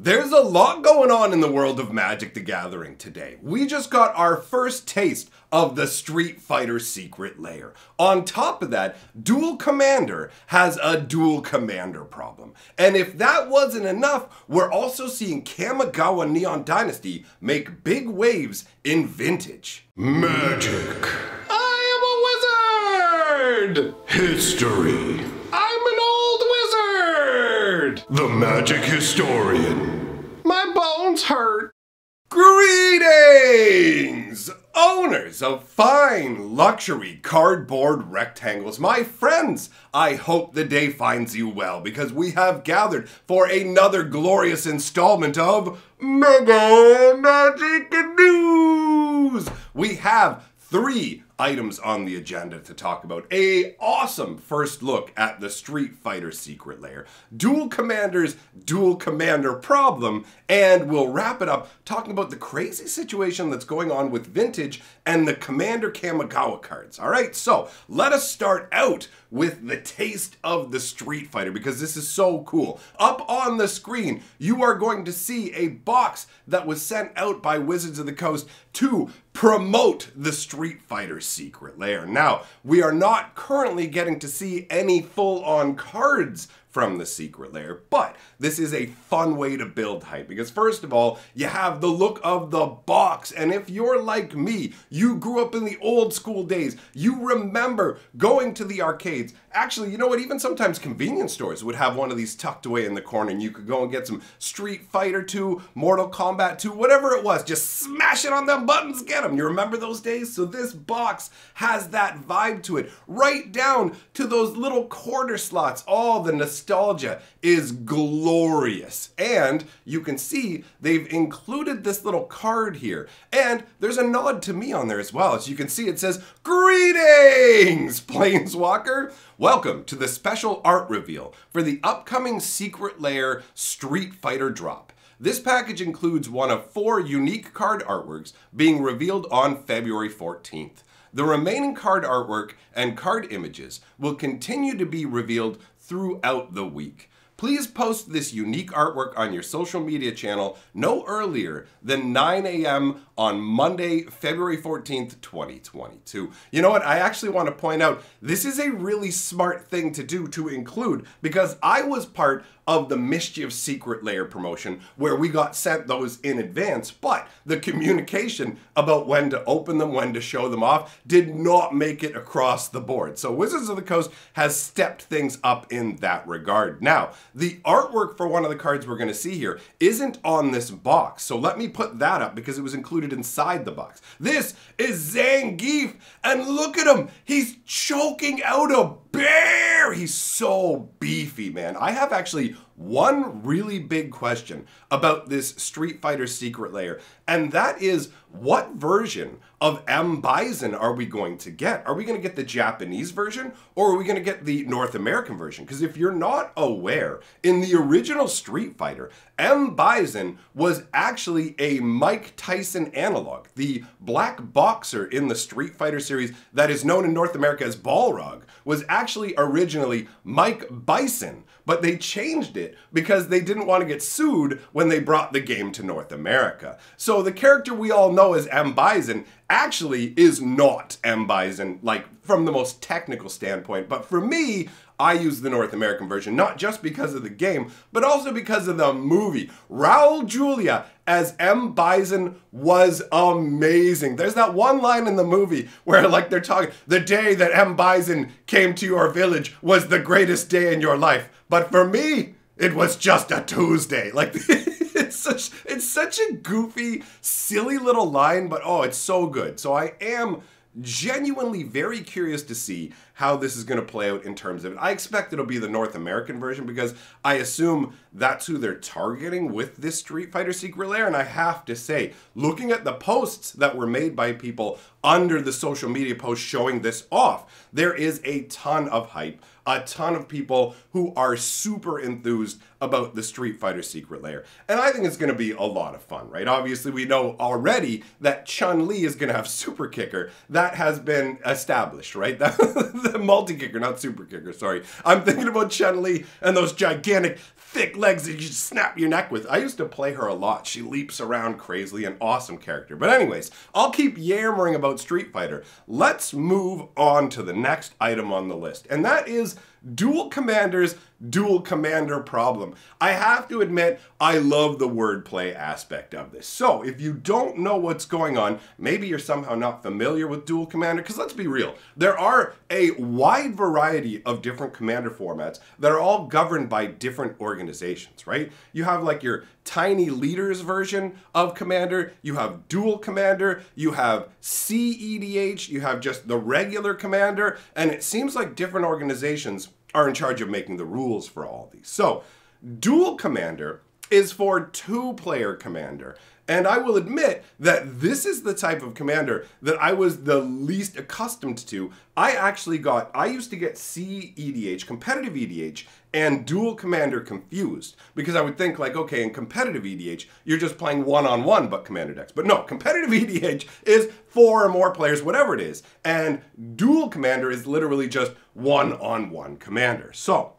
There's a lot going on in the world of Magic the Gathering today. We just got our first taste of the Street Fighter secret lair. On top of that, Duel Commander has a Duel Commander problem. And if that wasn't enough, we're also seeing Kamigawa Neon Dynasty make big waves in Vintage. Magic. I am a wizard! History. I'm an old wizard! The Magic Historian. My bones hurt. Greetings, owners of fine luxury cardboard rectangles. My friends, I hope the day finds you well because we have gathered for another glorious installment of Mega Magic News. We have 3 items on the agenda to talk about. A awesome first look at the Street Fighter secret lair, Duel Commander's Duel Commander problem, and we'll wrap it up talking about the crazy situation that's going on with Vintage and the Commander Kamigawa cards. All right, so let us start out with the taste of the Street Fighter because this is so cool. Up on the screen, you are going to see a box that was sent out by Wizards of the Coast to promote the Street Fighter secret lair. Now, we are not currently getting to see any full-on cards from the secret lair, but this is a fun way to build hype because first of all, you have the look of the box, and if you're like me, you grew up in the old school days, you remember going to the arcades. Actually, you know what, even sometimes convenience stores would have one of these tucked away in the corner and you could go and get some Street Fighter 2, Mortal Kombat 2, whatever it was, just smash it on them buttons, get them. You remember those days? So this box has that vibe to it, right down to those little quarter slots. All the nostalgia is glorious. And you can see they've included this little card here. And there's a nod to me on there as well. As you can see, it says, "Greetings, Planeswalker. Welcome to the special art reveal for the upcoming Secret Lair Street Fighter drop. This package includes one of 4 unique card artworks being revealed on February 14th. The remaining card artwork and card images will continue to be revealed throughout the week. Please post this unique artwork on your social media channel no earlier than 9 a.m. on Monday, February 14th, 2022. You know what? I actually want to point out this is a really smart thing to do to include because I was part of the Mischief Secret Lair promotion where we got sent those in advance, but the communication about when to open them, when to show them off, did not make it across the board. So Wizards of the Coast has stepped things up in that regard. Now, the artwork for one of the cards we're going to see here isn't on this box, so let me put that up because it was included inside the box. This is Zangief, and look at him! He's choking out a bear! He's so beefy, man. I have actually one really big question about this Street Fighter secret lair, and that is what version of M. Bison are we going to get? Are we going to get the Japanese version or are we going to get the North American version? Because if you're not aware, in the original Street Fighter, M. Bison was actually a Mike Tyson analog. The black boxer in the Street Fighter series that is known in North America as Balrog was actually originally Mike Bison, but they changed it because they didn't want to get sued when they brought the game to North America. So the character we all know as M. Bison actually is not M. Bison, like from the most technical standpoint. But for me, I use the North American version, not just because of the game, but also because of the movie. Raul Julia as M. Bison was amazing. There's that one line in the movie where like they're talking, the day that M. Bison came to your village was the greatest day in your life. But for me, it was just a Tuesday. Like, it's such a goofy, silly little line, but oh, it's so good. So I am genuinely very curious to see how this is going to play out in terms of it. I expect it'll be the North American version because I assume that's who they're targeting with this Street Fighter secret lair. And I have to say, looking at the posts that were made by people under the social media posts showing this off, there is a ton of hype, a ton of people who are super enthused about the Street Fighter Secret Lair. And I think it's going to be a lot of fun, right? Obviously, we know already that Chun-Li is going to have Super Kicker. That has been established, right? The multi-kicker, not Super Kicker, sorry. I'm thinking about Chun-Li and those gigantic, thick legs that you just snap your neck with. I used to play her a lot. She leaps around crazily, an awesome character. But anyways, I'll keep yammering about Street Fighter. Let's move on to the next item on the list, and that is Dual Commander's Dual Commander problem. I have to admit, I love the wordplay aspect of this. So if you don't know what's going on, maybe you're somehow not familiar with Dual Commander, because let's be real, there are a wide variety of different commander formats that are all governed by different organizations, right? You have like your tiny leaders version of Commander, you have Dual Commander, you have CEDH, you have just the regular Commander, and it seems like different organizations are in charge of making the rules for all of these. So, Dual Commander is for two-player Commander. And I will admit that this is the type of Commander that I was the least accustomed to. I used to get CEDH, competitive EDH, and Dual Commander confused. Because I would think like, okay, in competitive EDH, you're just playing one-on-one but Commander decks. But no, competitive EDH is 4 or more players, whatever it is. And Dual Commander is literally just one-on-one Commander. So,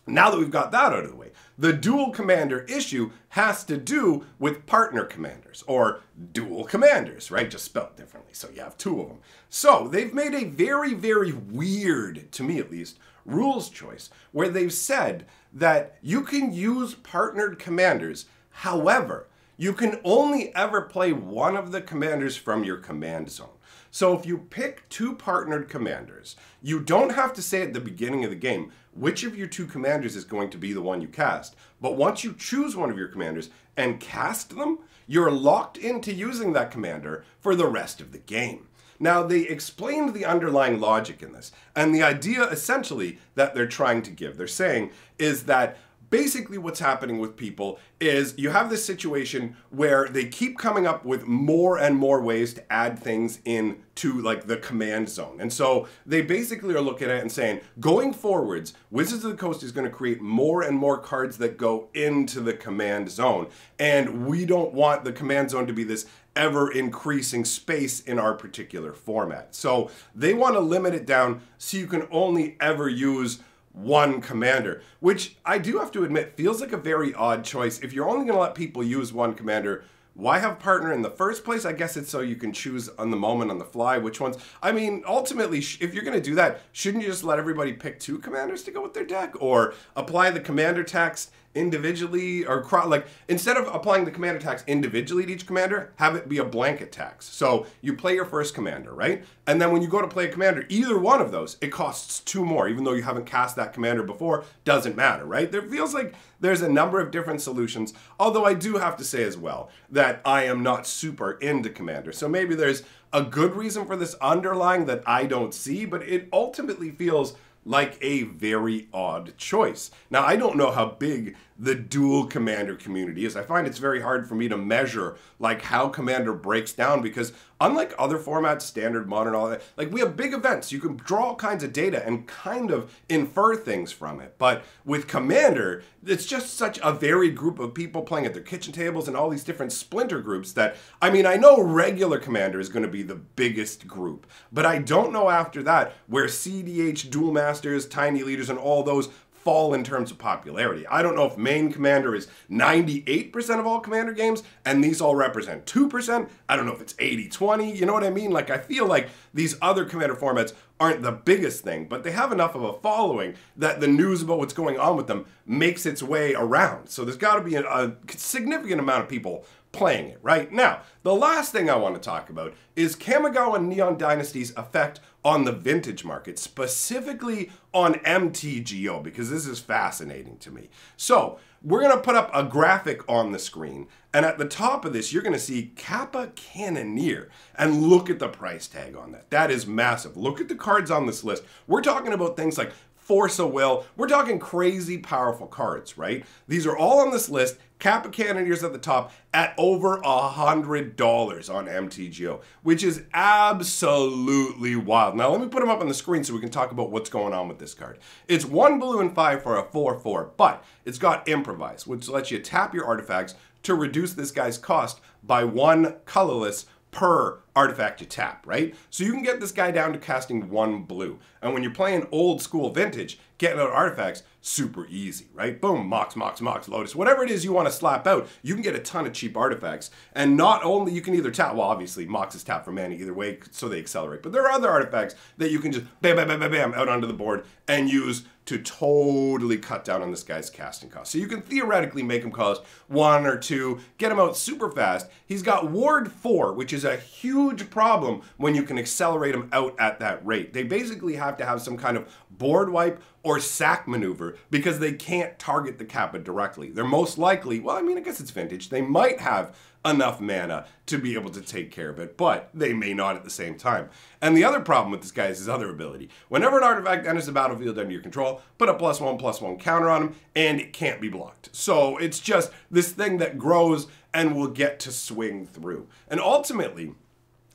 now that we've got that out of the way, the Dual Commander issue has to do with partner commanders, or dual commanders, right? Just spelled differently, so you have 2 of them. So they've made a very, very weird, to me at least, rules choice, where they've said that you can use partnered commanders, however, you can only ever play one of the commanders from your command zone. So if you pick 2 partnered commanders, you don't have to say at the beginning of the game which of your 2 commanders is going to be the one you cast. But once you choose one of your commanders and cast them, you're locked into using that commander for the rest of the game. Now, they explained the underlying logic in this, and the idea essentially that they're trying to give, they're saying, is that basically what's happening with people is you have this situation where they keep coming up with more and more ways to add things into like the command zone. And so they basically are looking at it and saying, going forwards, Wizards of the Coast is going to create more and more cards that go into the command zone. And we don't want the command zone to be this ever increasing space in our particular format. So they want to limit it down so you can only ever use one commander, which I do have to admit feels like a very odd choice. If you're only going to let people use one commander, why have partner in the first place? I guess it's so you can choose on the moment, on the fly, which ones. I mean, ultimately, if you're going to do that, shouldn't you just let everybody pick 2 commanders to go with their deck? Or apply the commander tax individually, or like instead of applying the commander tax individually to each commander, have it be a blanket tax. So you play your first commander, right? And then when you go to play a commander, either one of those, it costs 2 more, even though you haven't cast that commander before, doesn't matter, right? There feels like there's a number of different solutions, although I do have to say as well that I am not super into commander. So maybe there's a good reason for this underlying that I don't see, but it ultimately feels like a very odd choice. Now, I don't know how big the dual commander community is. I find it's very hard for me to measure like how commander breaks down, because unlike other formats, standard, modern, all that, like we have big events. You can draw all kinds of data and kind of infer things from it. But with commander, it's just such a varied group of people playing at their kitchen tables and all these different splinter groups that, I mean, I know regular commander is going to be the biggest group, but I don't know after that where CDH, dual masters, tiny leaders, and all those fall in terms of popularity. I don't know if main commander is 98% of all commander games and these all represent 2%. I don't know if it's 80-20, you know what I mean? Like, I feel like these other commander formats aren't the biggest thing, but they have enough of a following that the news about what's going on with them makes its way around. So there's got to be a significant amount of people playing it, right? Now, the last thing I want to talk about is Kamigawa Neon Dynasty's effect on the vintage market, specifically on MTGO, because this is fascinating to me. So, we're going to put up a graphic on the screen, and at the top of this, you're going to see Kappa Cannoneer, and look at the price tag on that. That is massive. Look at the cards on this list. We're talking about things like Force of Will. We're talking crazy powerful cards, right? These are all on this list. Kappa Cannoneers at the top at over $100 on MTGO, which is absolutely wild. Now, let me put them up on the screen so we can talk about what's going on with this card. It's 1 blue and 5 for a 4/4, but it's got Improvise, which lets you tap your artifacts to reduce this guy's cost by 1 colorless per artifact you tap, right? So you can get this guy down to casting 1 blue. And when you're playing old school vintage, getting out artifacts, super easy, right? Boom, Mox, Lotus, whatever it is you want to slap out, you can get a ton of cheap artifacts. And not only, you can either tap, well, obviously Mox is tap for mana either way, so they accelerate. But there are other artifacts that you can just bam, bam, bam, bam, bam, out onto the board and use to totally cut down on this guy's casting cost. So you can theoretically make him cost 1 or 2, get him out super fast. He's got Ward 4, which is a huge problem when you can accelerate him out at that rate. They basically have to have some kind of board wipe or sack maneuver because they can't target the Kappa directly. They're most likely, well, I mean, I guess it's vintage. They might have enough mana to be able to take care of it, but they may not at the same time. And the other problem with this guy is his other ability. Whenever an artifact enters the battlefield under your control, put a +1/+1 counter on him, and it can't be blocked. So it's just this thing that grows and will get to swing through. And ultimately,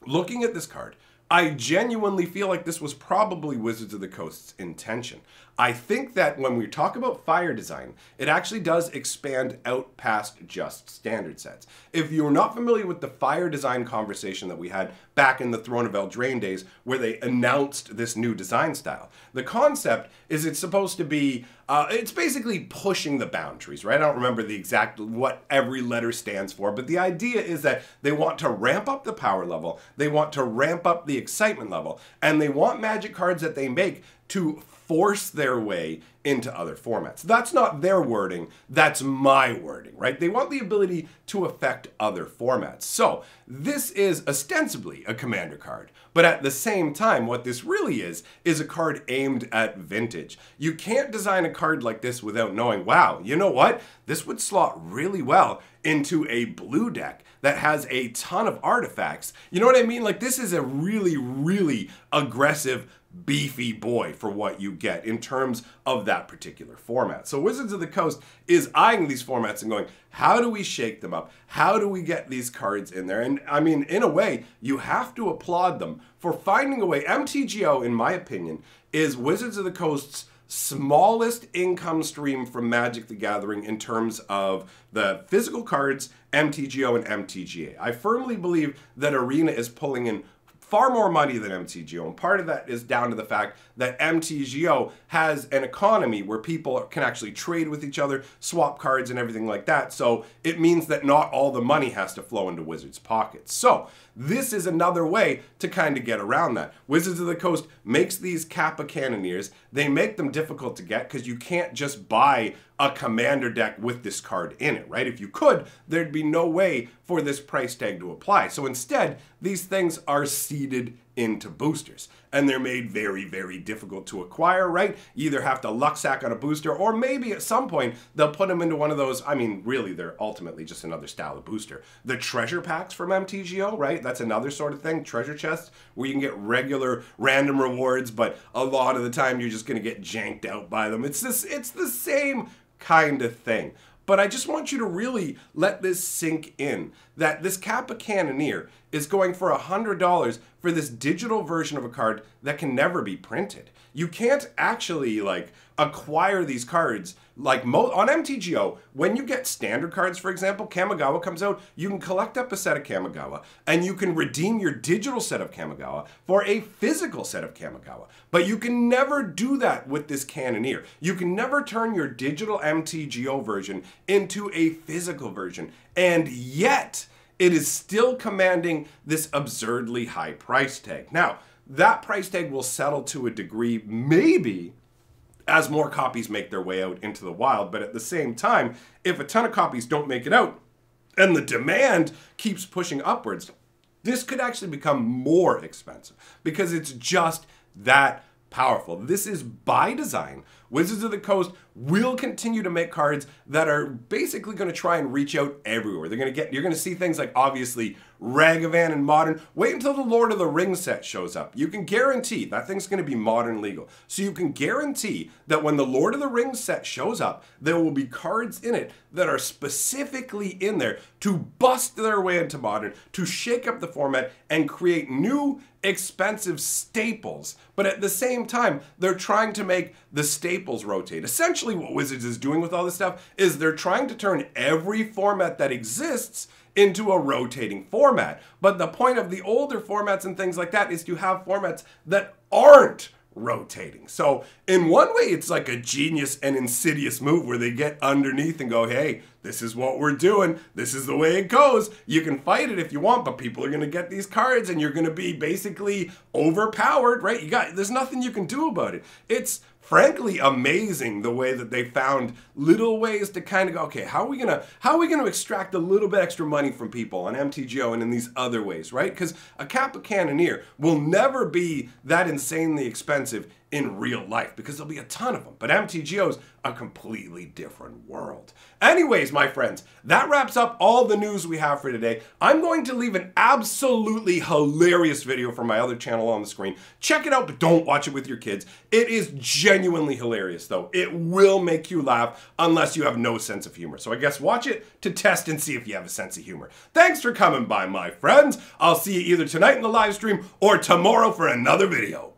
looking at this card, I genuinely feel like this was probably Wizards of the Coast's intention. I think that when we talk about fire design, it actually does expand out past just standard sets. If you're not familiar with the fire design conversation that we had back in the Throne of Eldraine days, where they announced this new design style, the concept is it's supposed to be, it's basically pushing the boundaries, right? I don't remember the exact, what every letter stands for, but the idea is that they want to ramp up the power level, they want to ramp up the excitement level, and they want Magic cards that they make to force their way into other formats. That's not their wording, that's my wording, right? They want the ability to affect other formats. So this is ostensibly a Commander card, but at the same time, what this really is a card aimed at vintage. You can't design a card like this without knowing, wow, you know what? This would slot really well into a blue deck that has a ton of artifacts. You know what I mean? Like, this is a really, really aggressive, beefy boy for what you get in terms of that particular format. So Wizards of the Coast is eyeing these formats and going, how do we shake them up? How do we get these cards in there? And I mean, in a way, you have to applaud them for finding a way. MTGO, in my opinion, is Wizards of the Coast's smallest income stream from Magic the Gathering in terms of the physical cards, MTGO and MTGA. I firmly believe that Arena is pulling in far more money than MTGO, and part of that is down to the fact that MTGO has an economy where people can actually trade with each other, swap cards and everything like that, so it means that not all the money has to flow into Wizards' pockets. So this is another way to kind of get around that. Wizards of the Coast makes these Kappa Cannoneers. They make them difficult to get because you can't just buy a Commander deck with this card in it, right? If you could, there'd be no way for this price tag to apply. So instead, these things are seeded into boosters, and they're made very, very difficult to acquire, right? You either have to luck sack on a booster, or maybe at some point they'll put them into one of those, I mean, really, they're ultimately just another style of booster. The treasure packs from MTGO, right? That's another sort of thing, treasure chests, where you can get regular random rewards, but a lot of the time you're just gonna get janked out by them. It's the same kind of thing. But I just want you to really let this sink in, that this Kappa Cannoneer is going for $100 for this digital version of a card that can never be printed. You can't actually, like, acquire these cards like on MTGO. When you get standard cards, for example, Kamigawa comes out, you can collect up a set of Kamigawa, and you can redeem your digital set of Kamigawa for a physical set of Kamigawa. But you can never do that with this Cannoneer. You can never turn your digital MTGO version into a physical version, and yet it is still commanding this absurdly high price tag. Now, that price tag will settle to a degree, maybe, as more copies make their way out into the wild, but at the same time, if a ton of copies don't make it out, and the demand keeps pushing upwards, this could actually become more expensive, because it's just that powerful. This is by design Wizards of the Coast will continue to make cards that are basically going to try and reach out everywhere. You're going to see things like, obviously, Ragavan and Modern. Wait until the Lord of the Rings set shows up. You can guarantee that thing's going to be Modern legal. So you can guarantee that when the Lord of the Rings set shows up, there will be cards in it that are specifically in there to bust their way into Modern, to shake up the format and create new expensive staples. But at the same time, they're trying to make the staples rotate. Essentially what Wizards is doing with all this stuff is they're trying to turn every format that exists into a rotating format. But the point of the older formats and things like that is to have formats that aren't rotating. So in one way, it's like a genius and insidious move where they get underneath and go, hey, this is what we're doing. This is the way it goes. You can fight it if you want, but people are going to get these cards and you're going to be basically overpowered, right? There's nothing you can do about it. It's frankly amazing the way that they found little ways to kind of go, okay, how are we gonna extract a little bit extra money from people on MTGO and in these other ways, right? Because a Kappa Cannoneer will never be that insanely expensive in real life because there'll be a ton of them. But MTGO's a completely different world. Anyways, my friends, that wraps up all the news we have for today. I'm going to leave an absolutely hilarious video from my other channel on the screen. Check it out, but don't watch it with your kids. It is genuinely hilarious, though. It will make you laugh unless you have no sense of humor. So I guess watch it to test and see if you have a sense of humor. Thanks for coming by, my friends. I'll see you either tonight in the live stream or tomorrow for another video.